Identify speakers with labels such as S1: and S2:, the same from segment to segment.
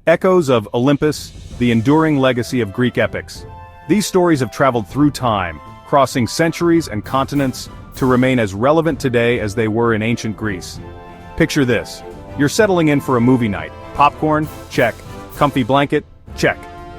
S1: Echoes of Olympus, the enduring legacy of Greek epics. These stories have traveled through time, crossing centuries and continents, to remain as relevant today as they were in ancient Greece. Picture this. You're settling in for a movie night. Popcorn? Check. Comfy blanket? Check.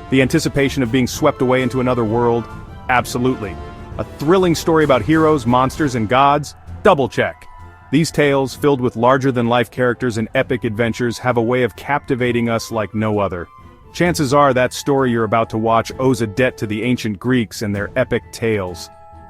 S1: The anticipation of being swept away into another world? Absolutely. A thrilling story about heroes, monsters, and gods? Double check. These tales, filled with larger-than-life characters and epic adventures, have a way of captivating us like no other. Chances are that story you're about to watch owes a debt to the ancient Greeks and their epic tales.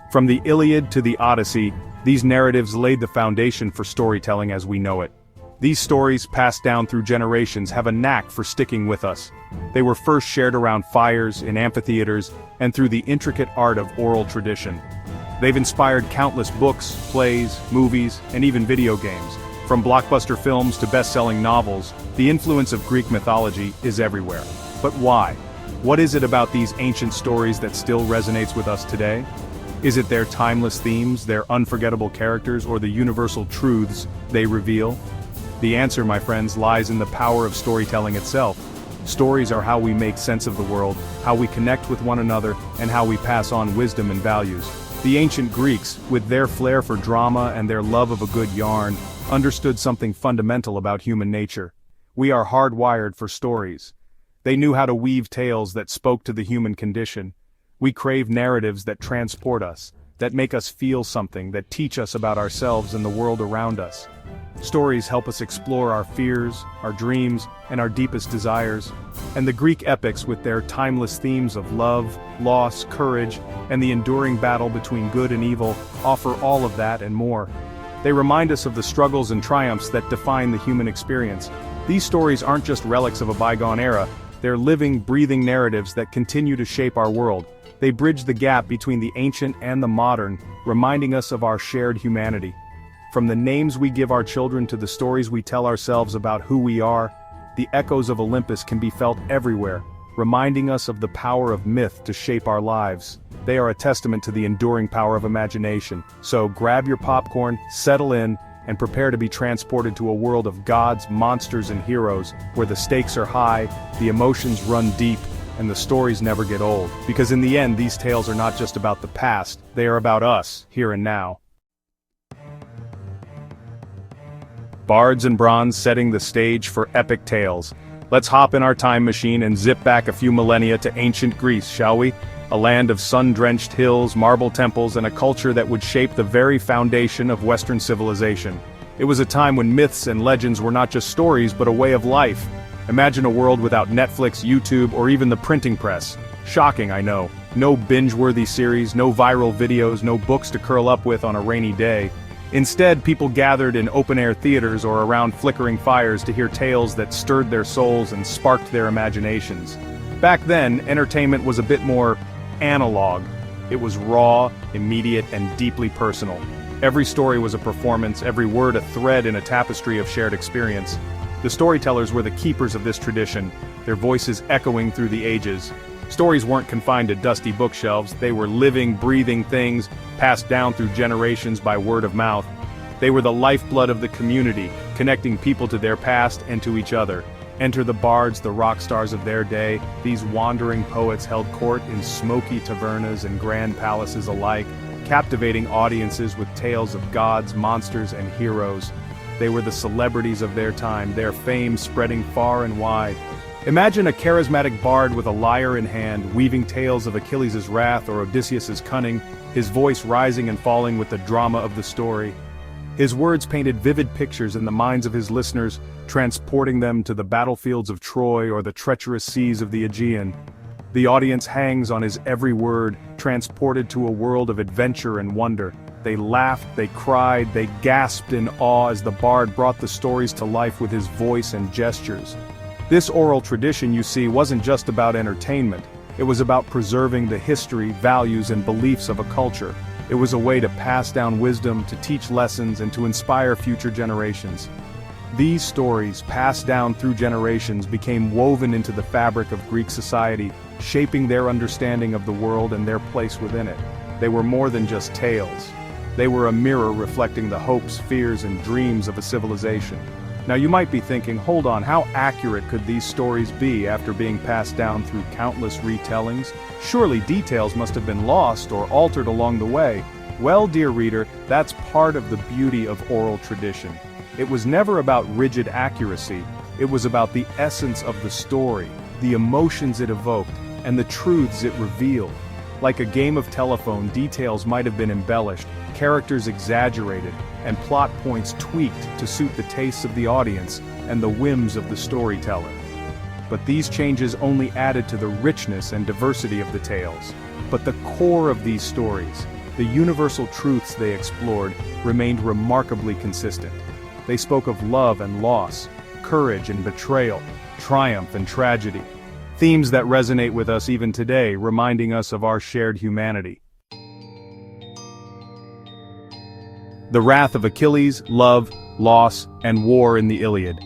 S1: From the Iliad to the Odyssey, these narratives laid the foundation for storytelling as we know it. These stories, passed down through generations, have a knack for sticking with us. They were first shared around fires, in amphitheaters, and through the intricate art of oral tradition. They've inspired countless books, plays, movies, and even video games. From blockbuster films to best-selling novels, the influence of Greek mythology is everywhere. But why? What is it about these ancient stories that still resonates with us today? Is it their timeless themes, their unforgettable characters, or the universal truths they reveal? The answer, my friends, lies in the power of storytelling itself. Stories are how we make sense of the world, how we connect with one another, and how we pass on wisdom and values. The ancient Greeks, with their flair for drama and their love of a good yarn, understood something fundamental about human nature. We are hardwired for stories. They knew how to weave tales that spoke to the human condition. We crave narratives that transport us, that make us feel something, that teach us about ourselves and the world around us. Stories help us explore our fears, our dreams, and our deepest desires. And the Greek epics, with their timeless themes of love, loss, courage, and the enduring battle between good and evil, offer all of that and more. They remind us of the struggles and triumphs that define the human experience. These stories aren't just relics of a bygone era, they're living, breathing narratives that continue to shape our world. They bridge the gap between the ancient and the modern, reminding us of our shared humanity. From the names we give our children to the stories we tell ourselves about who we are, the echoes of Olympus can be felt everywhere, reminding us of the power of myth to shape our lives. They are a testament to the enduring power of imagination. So grab your popcorn, settle in, and prepare to be transported to a world of gods, monsters, and heroes, where the stakes are high, the emotions run deep, and the stories never get old. Because in the end, these tales are not just about the past, they are about us, here and now. Bards and bronze setting the stage for epic tales. Let's hop in our time machine and zip back a few millennia to ancient Greece, shall we? A land of sun-drenched hills, marble temples, and a culture that would shape the very foundation of Western civilization. It was a time when myths and legends were not just stories but a way of life. Imagine a world without Netflix, YouTube, or even the printing press. Shocking, I know. No binge-worthy series, no viral videos, no books to curl up with on a rainy day. Instead, people gathered in open-air theaters or around flickering fires to hear tales that stirred their souls and sparked their imaginations. Back then, entertainment was a bit more analog. It was raw, immediate, and deeply personal. Every story was a performance, every word a thread in a tapestry of shared experience. The storytellers were the keepers of this tradition, their voices echoing through the ages. Stories weren't confined to dusty bookshelves, they were living, breathing things, passed down through generations by word of mouth. They were the lifeblood of the community, connecting people to their past and to each other. Enter the bards, the rock stars of their day. These wandering poets held court in smoky tavernas and grand palaces alike, captivating audiences with tales of gods, monsters, and heroes. They were the celebrities of their time, their fame spreading far and wide. Imagine a charismatic bard with a lyre in hand, weaving tales of Achilles' wrath or Odysseus' cunning, his voice rising and falling with the drama of the story. His words painted vivid pictures in the minds of his listeners, transporting them to the battlefields of Troy or the treacherous seas of the Aegean. The audience hangs on his every word, transported to a world of adventure and wonder. They laughed, they cried, they gasped in awe as the bard brought the stories to life with his voice and gestures. This oral tradition, you see, wasn't just about entertainment. It was about preserving the history, values, and beliefs of a culture. It was a way to pass down wisdom, to teach lessons, and to inspire future generations. These stories, passed down through generations, became woven into the fabric of Greek society, shaping their understanding of the world and their place within it. They were more than just tales. They were a mirror reflecting the hopes, fears, and dreams of a civilization. Now you might be thinking, hold on, how accurate could these stories be after being passed down through countless retellings? Surely details must have been lost or altered along the way. Well, dear reader, that's part of the beauty of oral tradition. It was never about rigid accuracy, it was about the essence of the story, the emotions it evoked, and the truths it revealed. Like a game of telephone, details might have been embellished, characters exaggerated, and plot points tweaked to suit the tastes of the audience and the whims of the storyteller. But these changes only added to the richness and diversity of the tales. But the core of these stories, the universal truths they explored, remained remarkably consistent. They spoke of love and loss, courage and betrayal, triumph and tragedy. Themes that resonate with us even today, reminding us of our shared humanity. The wrath of Achilles, love, loss, and war in the Iliad.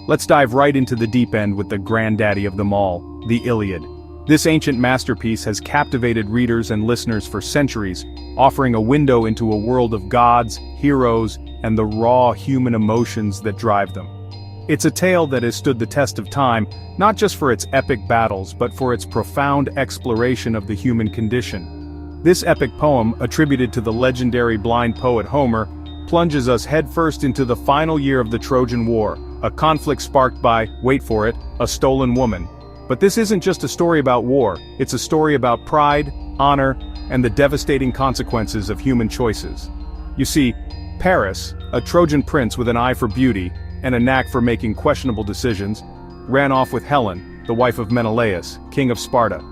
S1: Let's dive right into the deep end with the granddaddy of them all, the Iliad. This ancient masterpiece has captivated readers and listeners for centuries, offering a window into a world of gods, heroes, and the raw human emotions that drive them. It's a tale that has stood the test of time, not just for its epic battles but for its profound exploration of the human condition. This epic poem, attributed to the legendary blind poet Homer, plunges us headfirst into the final year of the Trojan War, a conflict sparked by, wait for it, a stolen woman. But this isn't just a story about war, it's a story about pride, honor, and the devastating consequences of human choices. You see, Paris, a Trojan prince with an eye for beauty, and a knack for making questionable decisions, ran off with Helen, the wife of Menelaus, king of Sparta.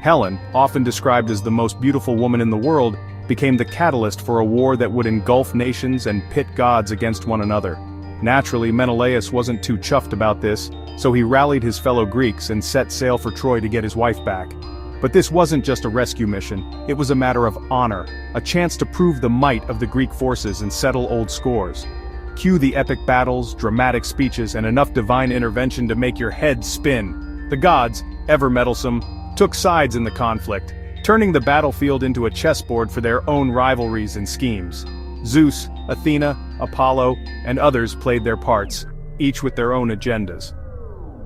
S1: Helen, often described as the most beautiful woman in the world, became the catalyst for a war that would engulf nations and pit gods against one another. Naturally, Menelaus wasn't too chuffed about this, so he rallied his fellow Greeks and set sail for Troy to get his wife back. But this wasn't just a rescue mission, it was a matter of honor, a chance to prove the might of the Greek forces and settle old scores. Cue the epic battles, dramatic speeches, and enough divine intervention to make your head spin. The gods, ever meddlesome, took sides in the conflict, turning the battlefield into a chessboard for their own rivalries and schemes. Zeus, Athena, Apollo, and others played their parts, each with their own agendas.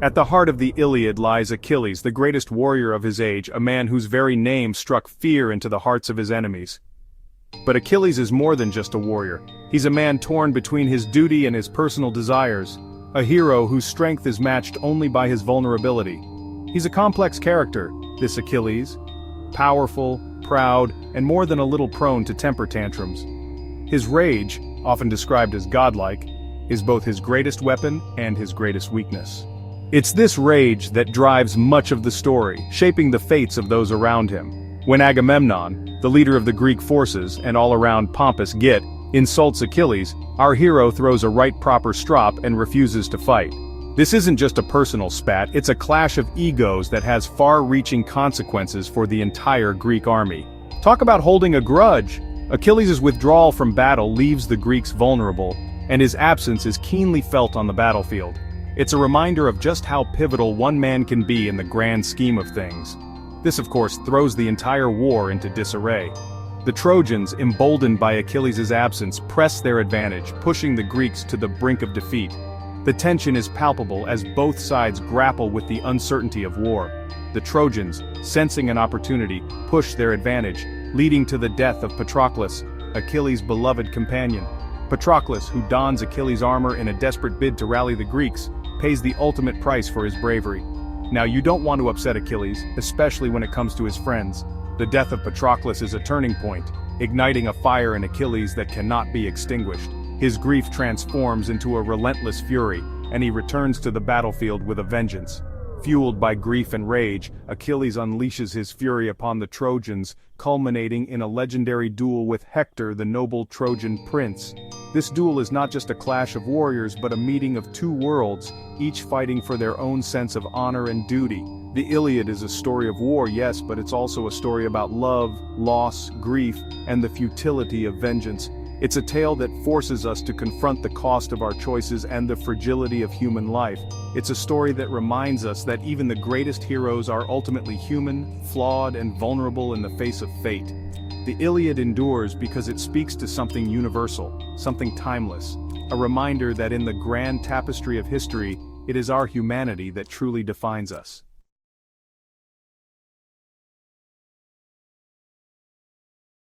S1: At the heart of the Iliad lies Achilles, the greatest warrior of his age, a man whose very name struck fear into the hearts of his enemies. But Achilles is more than just a warrior. He's a man torn between his duty and his personal desires, a hero whose strength is matched only by his vulnerability. He's a complex character, this Achilles, powerful, proud, and more than a little prone to temper tantrums. His rage, often described as godlike, is both his greatest weapon and his greatest weakness. It's this rage that drives much of the story, shaping the fates of those around him. When Agamemnon, the leader of the Greek forces and all-around pompous git, insults Achilles, our hero throws a right proper strop and refuses to fight. This isn't just a personal spat, it's a clash of egos that has far-reaching consequences for the entire Greek army. Talk about holding a grudge! Achilles' withdrawal from battle leaves the Greeks vulnerable, and his absence is keenly felt on the battlefield. It's a reminder of just how pivotal one man can be in the grand scheme of things. This, of course, throws the entire war into disarray. The Trojans, emboldened by Achilles' absence, press their advantage, pushing the Greeks to the brink of defeat. The tension is palpable as both sides grapple with the uncertainty of war. The Trojans, sensing an opportunity, push their advantage, leading to the death of Patroclus, Achilles' beloved companion. Patroclus, who dons Achilles' armor in a desperate bid to rally the Greeks, pays the ultimate price for his bravery. Now you don't want to upset Achilles, especially when it comes to his friends. The death of Patroclus is a turning point, igniting a fire in Achilles that cannot be extinguished. His grief transforms into a relentless fury, and he returns to the battlefield with a vengeance. Fueled by grief and rage, Achilles unleashes his fury upon the Trojans, culminating in a legendary duel with Hector, the noble Trojan prince. This duel is not just a clash of warriors but a meeting of two worlds, each fighting for their own sense of honor and duty. The Iliad is a story of war, yes, but it's also a story about love, loss, grief, and the futility of vengeance. It's a tale that forces us to confront the cost of our choices and the fragility of human life. It's a story that reminds us that even the greatest heroes are ultimately human, flawed, and vulnerable in the face of fate. The Iliad endures because it speaks to something universal, something timeless, a reminder that in the grand tapestry of history, it is our humanity that truly defines us.